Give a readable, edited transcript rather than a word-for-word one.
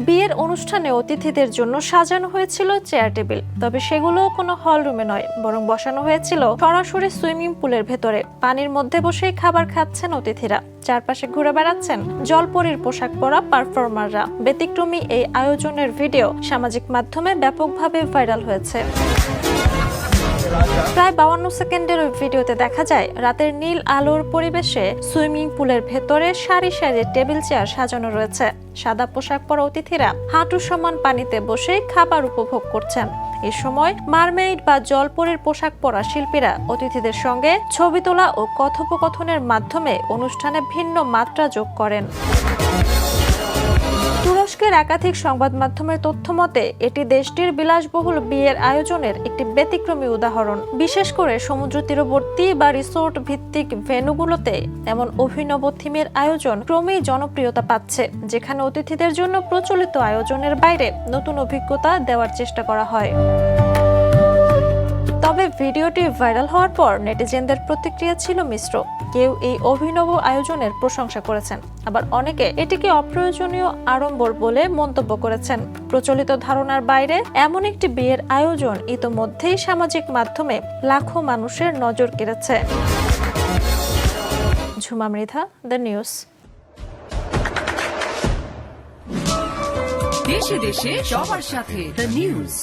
বিয়ের অনুষ্ঠানে অতিথিদের জন্য সাজানো হয়েছিল চেয়ার টেবিল, তবে সেগুলো কোনো হল রুমে নয়, বরং বসানো হয়েছিল সরাসরি সুইমিং পুলের ভেতরে। পানির মধ্যে বসেই খাবার খাচ্ছেন অতিথিরা, চারপাশে ঘুরে বেড়াচ্ছেন জলপরীর পোশাক পরা পারফর্মাররা। ব্যতিক্রমী এই আয়োজনের ভিডিও সামাজিক মাধ্যমে ব্যাপকভাবে ভাইরাল হয়েছে। প্রায় 52 সেকেন্ডের ওই ভিডিওতে দেখা যায় রাতের নীল আলোর পরিবেশে সুইমিং পুলের ভেতরে সারি সারি টেবিল চেয়ার সাজানো রয়েছে। সাদা পোশাক পরা অতিথিরা হাঁটু সমান পানিতে বসে খাবার উপভোগ করছেন। এ সময় মারমেইড বা জলপরীর পোশাক পরা শিল্পীরা অতিথিদের সঙ্গে ছবি তোলা ও কথোপকথনের মাধ্যমে অনুষ্ঠানে ভিন্ন মাত্রা যোগ করেন। তুরস্কের একাধিক সংবাদ মাধ্যমের তথ্য মতে এটি দেশটির বিলাসবহুল বিয়ের আয়োজনের একটি ব্যতিক্রমী উদাহরণ। বিশেষ করে সমুদ্র তীরবর্তী বা রিসোর্ট ভিত্তিক ভেন্যুগুলোতে এমন অভিনব থিমের আয়োজন ক্রমেই জনপ্রিয়তা পাচ্ছে, যেখানে অতিথিদের জন্য প্রচলিত আয়োজনের বাইরে নতুন অভিজ্ঞতা দেওয়ার চেষ্টা করা হয়। তবে ভিডিওটি ভাইরাল হওয়ার পর নেটিজেনদের প্রতিক্রিয়া ছিল মিশ্র। কেউ এই অভিনব আয়োজনের প্রশংসা করেছেন, আবার অনেকে এটিকে অপ্রয়োজনীয় আড়ম্বর বলে মন্তব্য করেছেন। প্রচলিত ধারণার বাইরে এমন একটি বিয়ের আয়োজন ইতোমধ্যেই সামাজিক মাধ্যমে লাখো মানুষের নজর কেড়েছে। Jhuma Mridha, the news. দেশে দেশে সবার সাথে দ্য নিউজ।